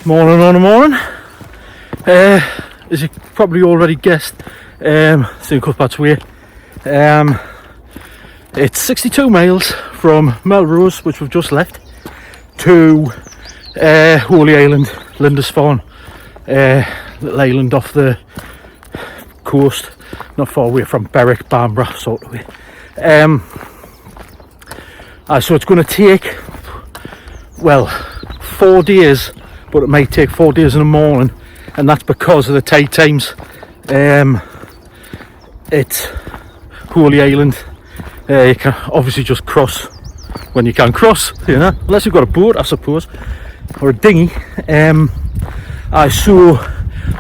Morning on a morning. As you probably already guessed, St Cuthbert's way. It's 62 miles from Melrose, which we've just left, to Holy Island, Lindisfarne, little island off the coast, not far away from Berwick, Bamborough sort of way. So it's going to take, well, 4 days, but it might take 4 days in the morning, and that's because of the tide times. It's Holy Island. You can obviously just cross when you can cross, you know, unless you've got a boat, I suppose, or a dinghy. I saw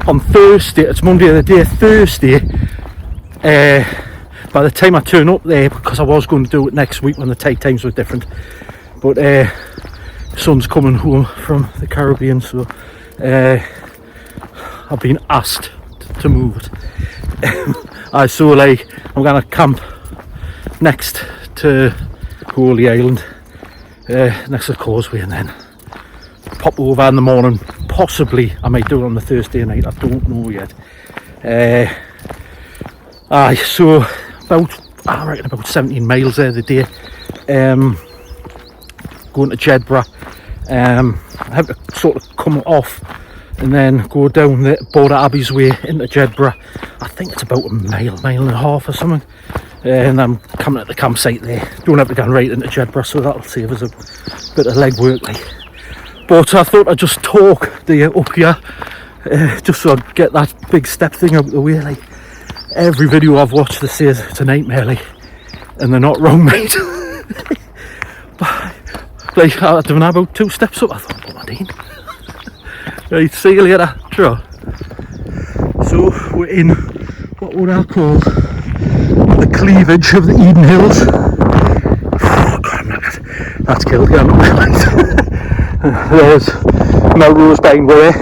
on Thursday, it's Monday of the day, Thursday, by the time I turn up there, because I was going to do it next week when the tide times were different, but son's coming home from the Caribbean, so I've been asked to move it. I saw, like, I'm going to camp next to Holy Island, next to the causeway, and then pop over in the morning. Possibly I might do it on the Thursday night, I don't know yet. I saw I reckon about 17 miles there the day, going to Jedburgh. I have to sort of come off and then go down the Border Abbey's way into Jedburgh. I think it's about a mile and a half or something, and I'm coming at the campsite there. Don't have to go right into Jedburgh, so that'll save us a bit of legwork, like. But I thought I'd just talk the up here, just so I'd get that big step thing out of the way. Like, every video I've watched, they say it's a nightmare, like, and they're not wrong, mate. But, like, I don't know, about 2 steps up, I thought, what am I doing? Right, see you later, sure. So we're in what would I call the cleavage of the Eildon Hills. Oh God, I'm knackered. That's killed, yeah, I'm not realised. There's Melrose behind there.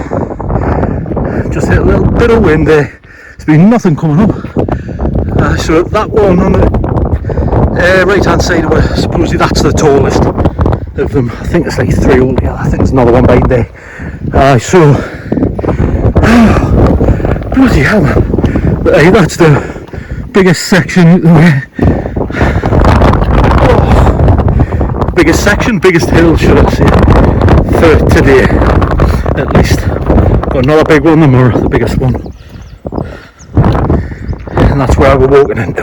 Just hit a little bit of wind there. There's been nothing coming up. So that one on the right hand side, where supposedly that's the tallest of them. I think it's like 3 altogether. I think there's another one behind there. So bloody hell, that's the biggest section out the way. Biggest section, biggest hill, should I say, for today at least. Got another big one tomorrow, the biggest one, and that's where we're walking into.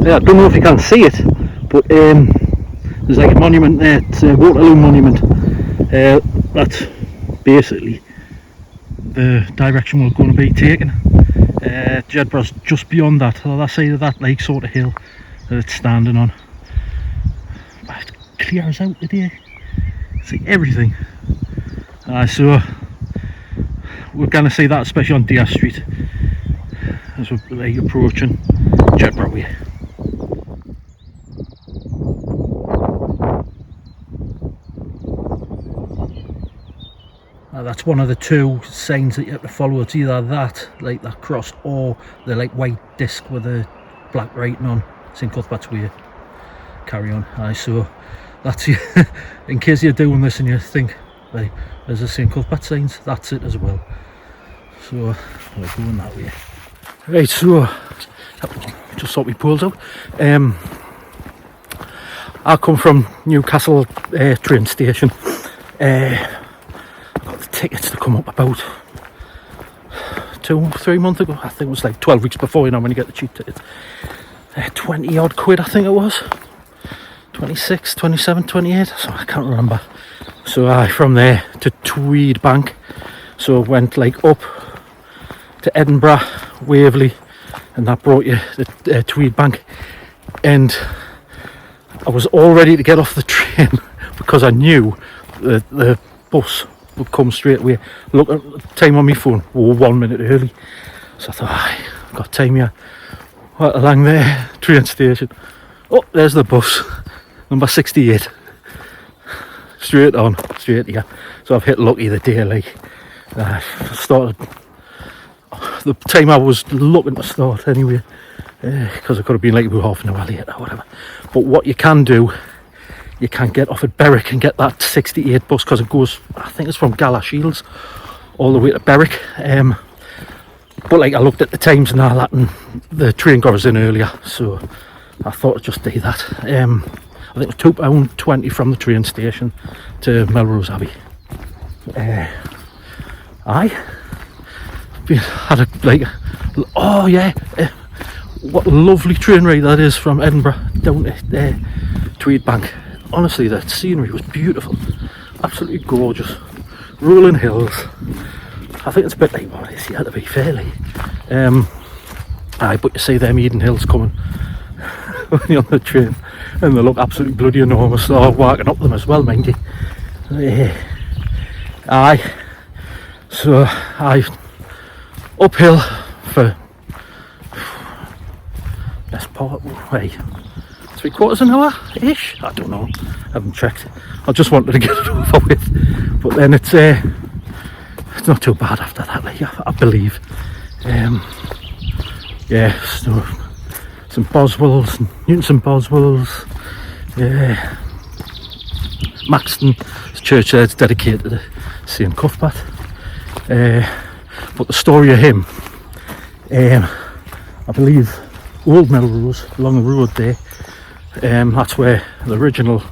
Yeah, I don't know if you can see it, but there's like a monument there. It's a Waterloo monument. That's basically the direction we're going to be taking. Jedburgh's just beyond that, the other side of that like sort of hill that it's standing on. But it clears out today. It's like everything. So we're going to see that, especially on Deer Street, as we're like approaching Jedburgh way. That's one of the 2 signs that you have to follow. It's either that, like that cross, or the like white disc with the black writing on, St Cuthbert's way. Carry on. So that's in case you're doing this and you think, like, there's a St Cuthbert signs, that's it as well. So we're going that way. Right, so just sort my poles out. I come from Newcastle train station. Got the tickets to come up about 2-3 months ago. I think it was like 12 weeks before, you know, when you get the cheap tickets. 20 odd quid, I think it was. 26, 27, 28, so I can't remember. So from there to Tweedbank. So went like up to Edinburgh, Waverley, and that brought you to Tweedbank. And I was all ready to get off the train because I knew the bus would come straight away. Look at the time on my phone, we were 1 minute early. So I thought, I've got time here. Right along there, train station. Oh, there's the bus, number 68. Straight on, straight here. So I've hit lucky the day, like. Started the time I was looking to start anyway, because it could have been like about half an hour later or whatever. But what you can do you can get off at Berwick and get that 68 bus, because it goes, I think it's from Shields all the way to Berwick. But like, I looked at the times and all that, and the train got us in earlier, so I thought I'd just do that. I think it was £2.20 from the train station to Melrose Abbey. Had a oh yeah, what a lovely train ride that is from Edinburgh down to Tweedbank. Honestly, that scenery was beautiful, absolutely gorgeous. Rolling hills. I think it's a bit like what it is here, to be fairly. But you see them Eildon Hills coming when you're on the train, and they look absolutely bloody enormous. They're walking up them as well, mind you. So uphill for best part, way 3/4 an hour ish. I don't know, I haven't checked. I just wanted to get it over with, but then it's not too bad after that, like, I believe. Yeah, so St Boswell's, Newton St Boswell's, Maxton church there, it's dedicated to St Cuthbert. But the story of him, I believe Old Melrose, along the road there, that's where the original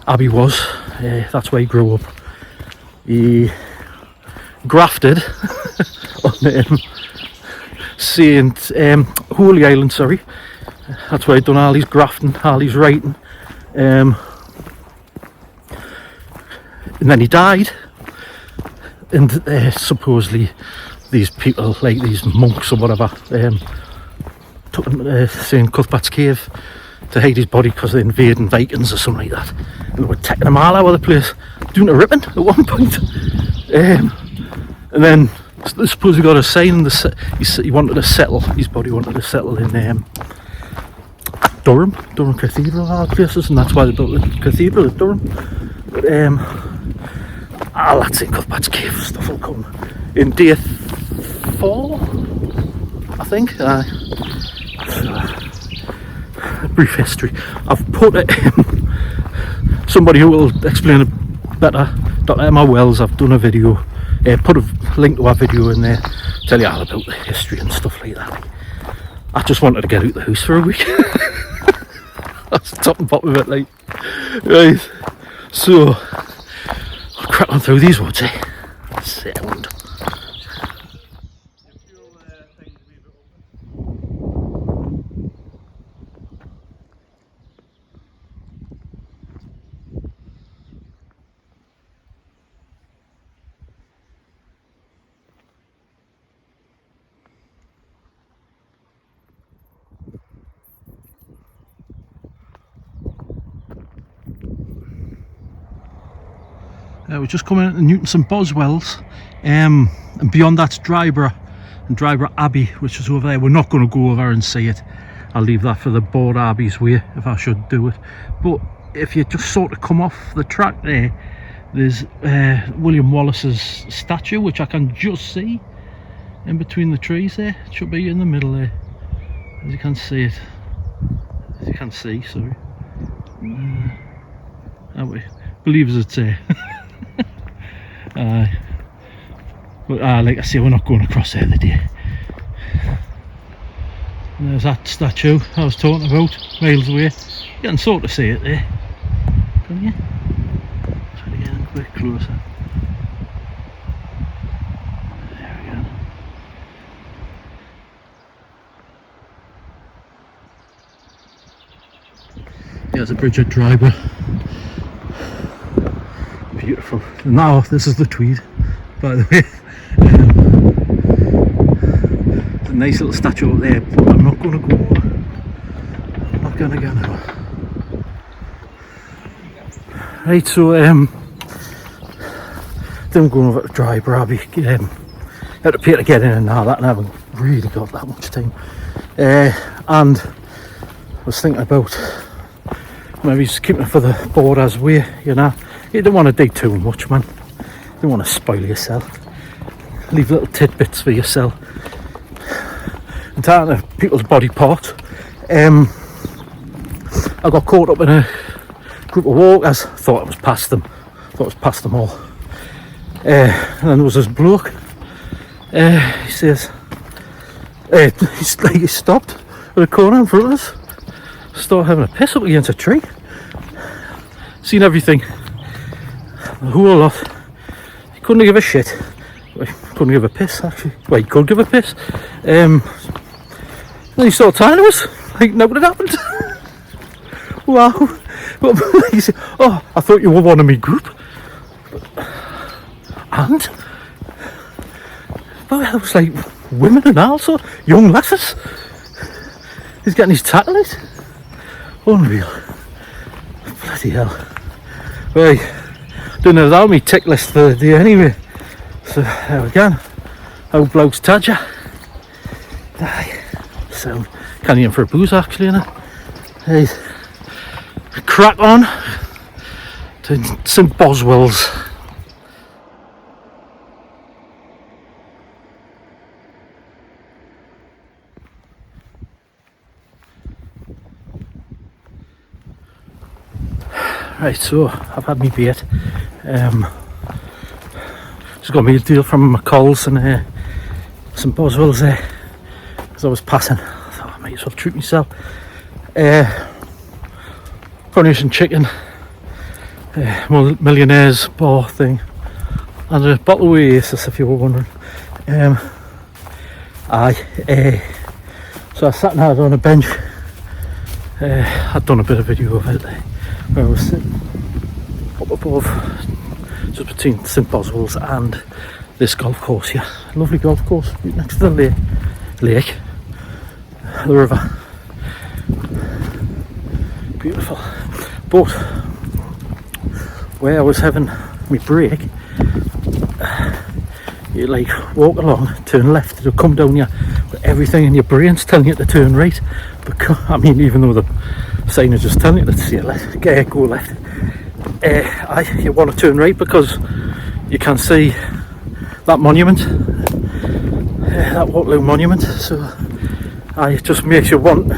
abbey was. That's where he grew up. He grafted on St Holy Island, sorry. That's where he'd done all his grafting, all his writing. And then he died, and supposedly these people, like these monks or whatever, took him to St Cuthbert's cave to hide his body because they're invading Vikings or something like that, and they were taking him all over the place, doing a ripping at one point. And then I suppose he got a sign, he wanted to settle, his body wanted to settle in Durham Cathedral, all places, and that's why they built the cathedral at Durham. But that's it, Cuthbert's cave stuff will come in day 4, I think. Brief history. I've put it somebody who will explain it better, Dr. Emma Wells. I've done a video, put a link to our video in there, tell you all about the history and stuff like that. I just wanted to get out the house for a week. That's the top and bottom of it, like. Right, so I'll crack on through these woods, sound. We're just coming into Newton St Boswell's, and beyond that's Jedburgh and Jedburgh Abbey, which is over there. We're not going to go over and see it. I'll leave that for the Board Abbey's way if I should do it. But if you just sort of come off the track there, there's William Wallace's statue, which I can just see in between the trees there. It should be in the middle there, as you can see it. As you can see, sorry. That way, believe as it's there. But like I say, we're not going across there today. And there's that statue I was talking about, miles away. You can sort of see it there, can you? Try to get a bit closer. There we go. There's a bridge at Jedburgh. Beautiful. Now this is the Tweed, by the way. There's a nice little statue up there, but I'm not going to go over. I'm not going to go now. Right, so then I'm going over to Jedburgh Abbey. Had to pay to get in and all that, and I haven't really got that much time. And I was thinking about maybe just keeping it for the Borders way, you know. You don't want to do too much, man. You don't want to spoil yourself. Leave little tidbits for yourself. And talking to people's body parts, I got caught up in a group of walkers. Thought it was past them. Thought it was past them all. And then there was this bloke. He says, he stopped at a corner in front of us. Started having a piss up against a tree. Seen everything. The whole lot. He couldn't give a shit. Well, he couldn't give a piss, actually. Well, he could give a piss. Then he started talking to us. Like, nothing had happened. Wow. He said, oh, I thought you were one of my group. And? Well, it was like women and also young lasses. He's getting his tackle out. Unreal. Bloody hell. Right. Didn't know that on my tick list for the day anyway. So there we go. Old bloke's Tadger. So can't eat him for a booze actually, innit? Hey. Crack on to St Boswell's. Right, so I've had me bait. Just got me a deal from McCall's and St Boswell's there. As I was passing, I thought I might as well treat myself. Coronation chicken, millionaires bar thing, and a bottle of Oasis if you were wondering. So I sat and had on a bench. I'd done a bit of video of it where I was sitting up above, just between St Boswell's and this golf course here. Lovely golf course right next to the lake, the river. Beautiful. But where I was having my break, you like walk along, turn left, it'll come down here, but everything in your brain's telling you to turn right. Because I mean, even though the sign is just telling you to see left, go left, you want to turn right because you can see that monument, that Waterloo monument. So it just makes you want.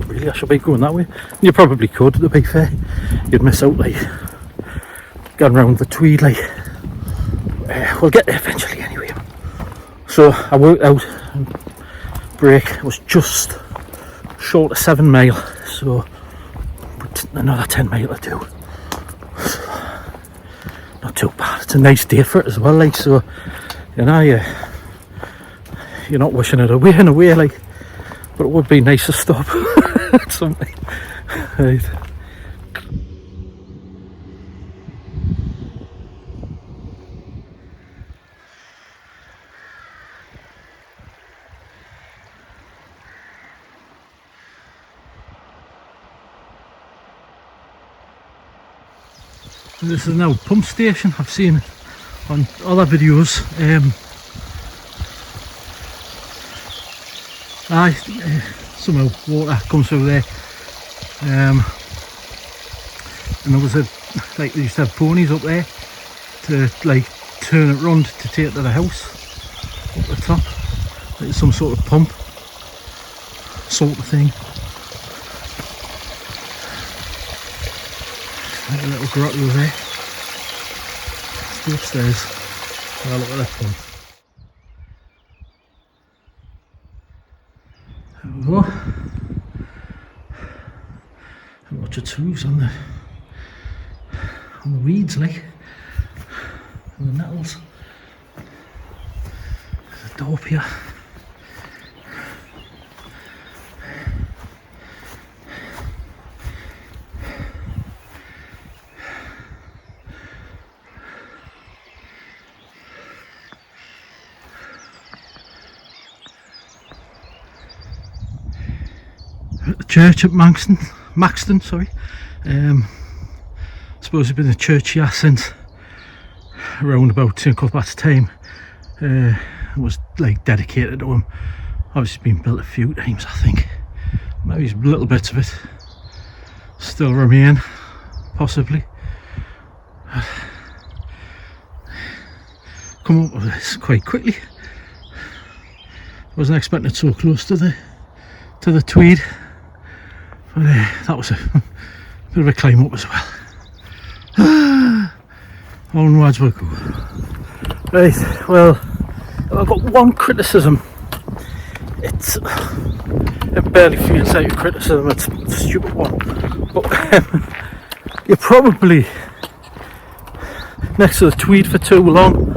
Really, I should be going that way. You probably could, to be fair. You'd miss out like going round the Tweed. Like we'll get there eventually anyway. So I worked out. Break was just short of 7 mile, so another 10 mile to do. Not too bad. It's a nice day for it as well, like, so you know, you're not wishing it away in a way, like, but it would be nice to stop at something. Right. This is now a pump station. I've seen it on other videos. Somehow water comes through there. And there was they used to have ponies up there to like turn it round to take it to the house up the top. Like some sort of pump sort of thing. A little grotto there. Let's go upstairs. Have a look at that pump. There we go. And lots of tools on the weeds, like, and the nettles. There's a door here. The church at Maxton, sorry. I suppose it's been a church here since around about St Cuthbert's time. It was like dedicated to him. Obviously been built a few times, I think. Maybe little bits of it still remain, possibly. Come up with this quite quickly. Wasn't expecting it so close to the Tweed. But that was a Bit of a climb up as well. Onwards we go. Right, well, I've got one criticism. It barely feels like a criticism, it's a stupid one. But you're probably next to the Tweed for too long.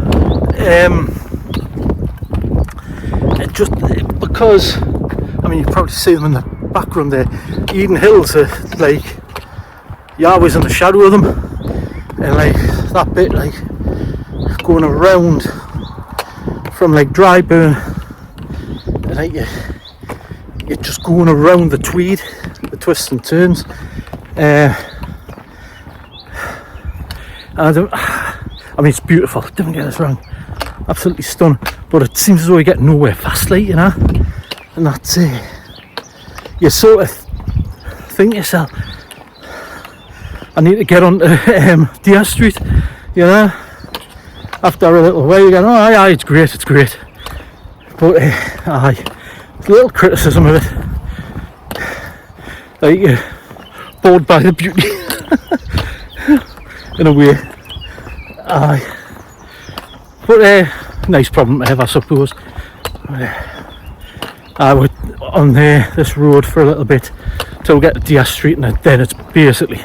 Because, I mean, you probably see them in the background there. Eildon Hills are like, you're always in the shadow of them. And like, that bit, like, going around from like Dryburn, and like you're just going around the Tweed, the twists and turns. I mean, it's beautiful, don't get us wrong, absolutely stunning, but it seems as though you get nowhere fast, like, you know, and that's it. You sort of think to yourself, I need to get on to Deer Street, you know. After a little while you go, oh aye, it's great, but aye, a little criticism of it, like bored by the beauty in a way. Aye, but nice problem to have, I suppose. I would on this road for a little bit till we get to Deer Street, and then it's basically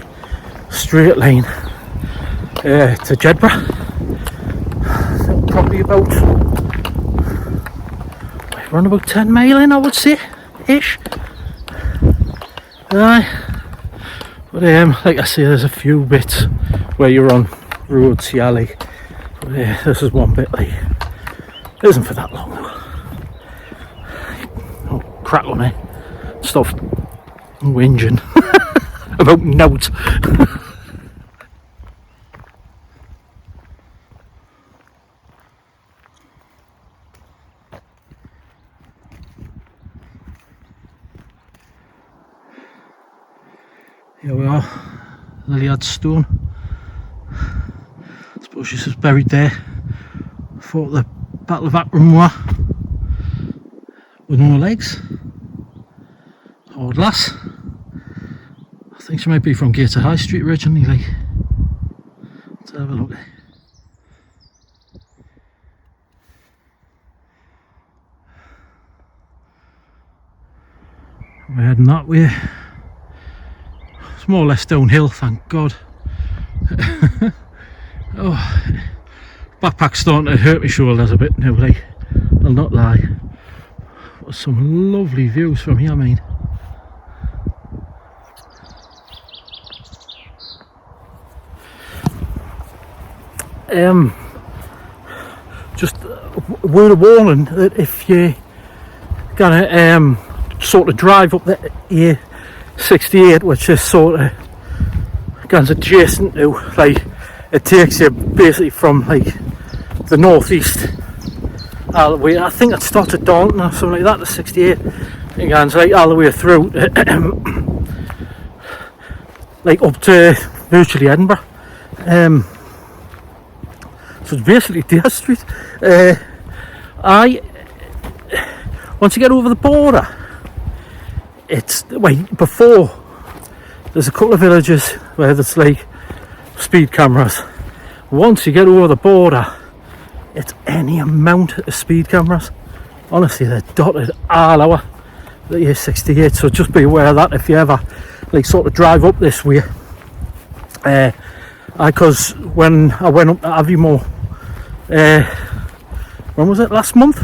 straight line to Jedburgh. Probably about, around about 10 mile in, I would say, ish. Aye, but like I say, there's a few bits where you're on roads, yeah, like, but this is one bit, like, it isn't for that long though. Oh, crack on it, stop whinging about notes. Here we are, Lilliards stone. I suppose she's just buried there. Fought the Battle of Acramore with no legs. Hard lass. I think she might be from Gator High Street originally, like. Let's have a look. We're heading that way. It's more or less downhill, thank God. Oh, backpack's starting to hurt my shoulders a bit now, like, I'll not lie. But some lovely views from here, I mean. Just a word of warning that if you're gonna sort of drive up the A68, which is sort of guns adjacent to, like, it takes you basically from like the northeast all the way, I think it starts at Dalton or something like that, the 68, it goes like all the way through like up to virtually Edinburgh. So it's basically Deer Street. Once you get over the border, it's, wait, before, there's a couple of villages where there's like speed cameras. Once you get over the border, it's any amount of speed cameras. Honestly, they're dotted all over the A68, so just be aware of that if you ever like sort of drive up this way. Because when I went up to Aviemore, when was it, last month?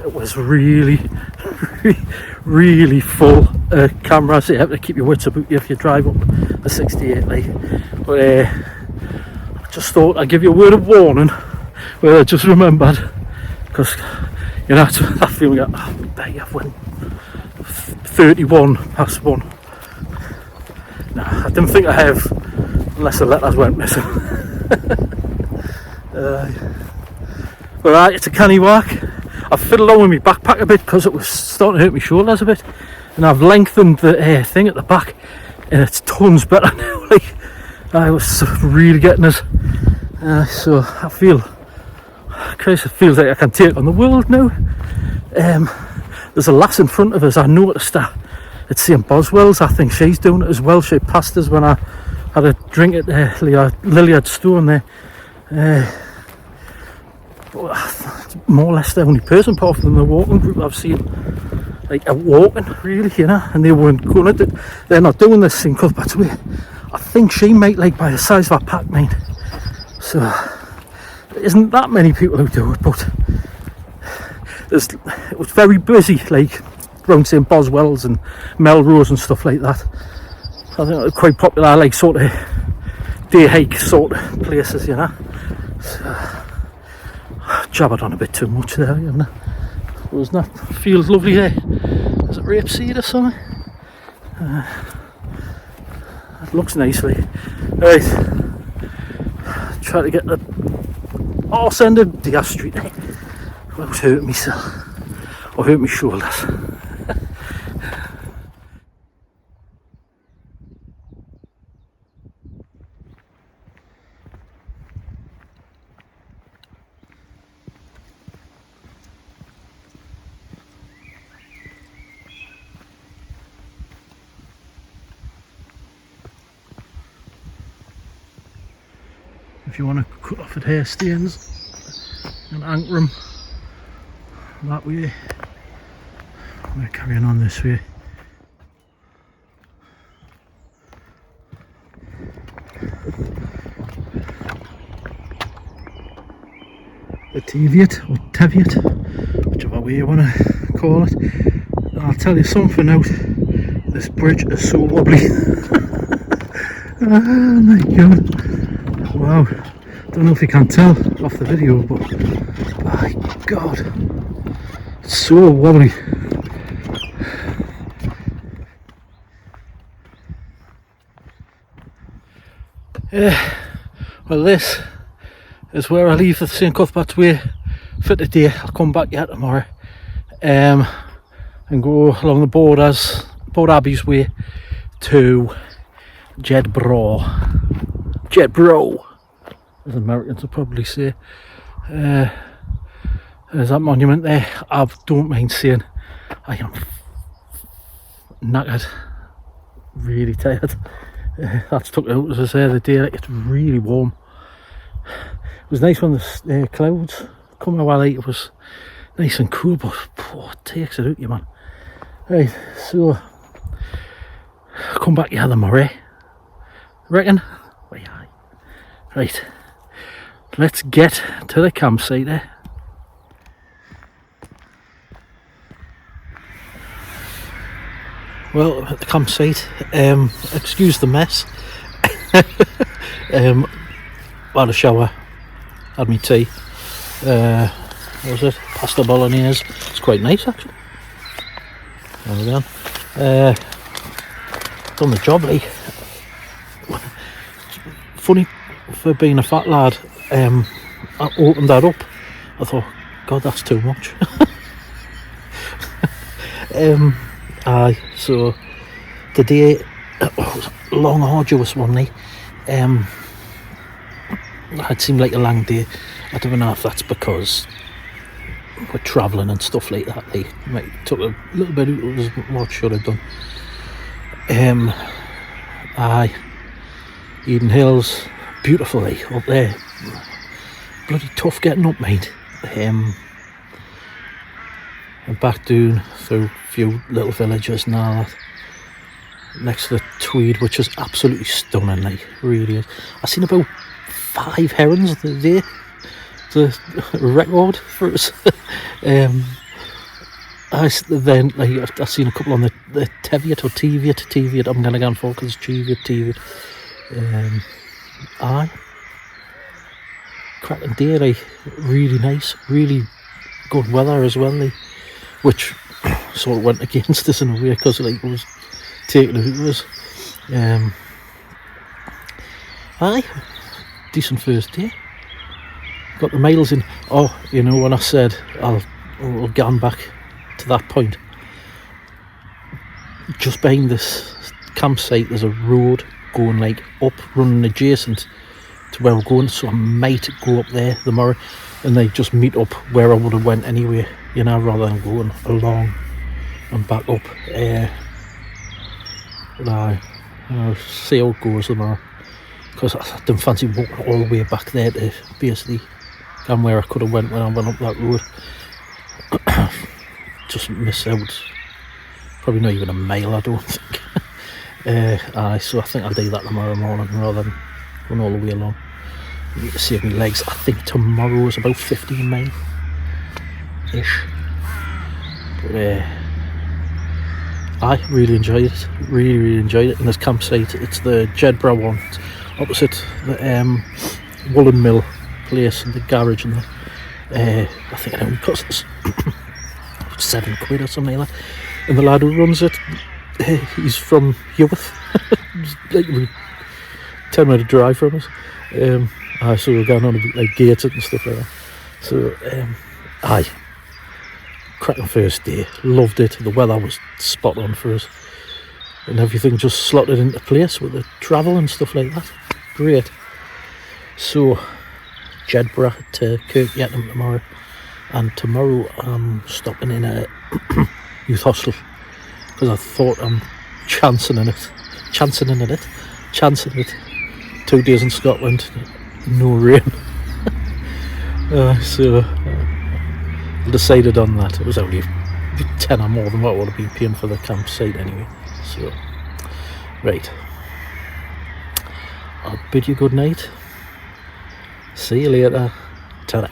It was really full cameras, so you have to keep your wits about you if you drive up the 68, like. But I just thought I'd give you a word of warning, where I just remembered, because you know, that feeling like, oh, I bet you went 31 past 1. No, I didn't think I have, unless the letters went missing. But right, it's a canny walk. I've fiddled on with my backpack a bit because it was starting to hurt my shoulders a bit, and I've lengthened the thing at the back, and it's tons better now. Like, I was really getting it. So I feel, Christ, it feels like I can take on the world now. There's a lass in front of us, I noticed that at St Boswell's. I think she's doing it as well. She passed us when I had a drink at Lilliards store there. More or less the only person apart from the walking group I've seen like out walking, really, you know, and they weren't going to they're not doing this St Cuthbert's way. I think she might, like, by the size of her pack, mate. So there isn't that many people who do it, but it was very busy, like around St Boswell's and Melrose and stuff like that. I think it was quite popular, like sort of day hike sort of places, you know. So, jabbered on a bit too much there, you know. Wasn't that? Feels lovely here. Is it rapeseed or something? It looks nicely. Right. Try to get the arse end of the street. Well, I was hurting myself. Or hurt my shoulders. If you want to cut off at Hastings and anchor them that way, we're carrying on this way. The Teviot or Teviot, whichever way you want to call it. And I'll tell you something out, this bridge is so wobbly. Oh my god. Wow, don't know if you can tell off the video, but my god, it's so wobbly. Well, this is where I leave the St Cuthbert's way for today. I'll come back yet tomorrow and go along the borders, Port Abbey's way to Jedburgh, as Americans will probably say. There's that monument there. I don't mind saying I am knackered, really tired. That's took out, as I say, the day. It's really warm. It was nice when the clouds come a while late. It was nice and cool, but it takes it out you, man. Right, so come back here tomorrow, reckon? Right, let's get to the campsite there. Well, at the campsite, excuse the mess. Had a shower, had me tea. What was it? Pasta bolognese. It's quite nice actually. There we go. Done the job, eh? Funny for being a fat lad. I opened that up. I thought, God, that's too much. So today was a long, arduous one. It seemed like a long day. I don't know if that's because we're travelling and stuff like that. They might took a little bit out of what I should have done. Eildon Hills, beautifully up there. Bloody tough getting up, mate. And back down through a few little villages and all that. Next to the Tweed, which is absolutely stunning, like, really is. I've seen about 5 herons a day, the record for us. I've seen a couple on the Teviot or Teviot. I'm gonna go for because it's Teviot. Cracking day, like, really nice, really good weather as well, like, which sort of went against us in a way because like it was taking it out of us. Decent first day. Got the miles in. Oh, you know, when I said we'll go back to that point, just behind this campsite there's a road going like up, running adjacent to where we're going, so I might go up there tomorrow and they just meet up where I would have went anyway, you know, rather than going along and back up. But I'll see how it goes tomorrow, because I don't fancy walking all the way back there to basically come where I could have went when I went up that road. Just miss out probably not even a mile, I don't think. So I think I'll do that tomorrow morning rather than going all the way along. I need to save my legs. I think tomorrow is about 15 mile ish. But I really enjoyed it. Really enjoyed it. And this campsite, it's the Jedburgh one. It's opposite the woolen mill place and the garage and the, I think it only costs us £7 or something like that. And the lad who runs it, he's from Heworth. It's like 10-minute drive from us. So we're going on a bit like gated and stuff like that. So cracking first day, loved it. The weather was spot on for us, and everything just slotted into place with the travel and stuff like that. Great. So Jedburgh to Kirkyatton tomorrow, and tomorrow I'm stopping in a youth hostel because I thought I'm chancing it. 2 days in Scotland, no rain. So I decided on that. It was only 10 or more than what I would have been paying for the campsite anyway. So, right. I'll bid you good night. See you later. Ta-da.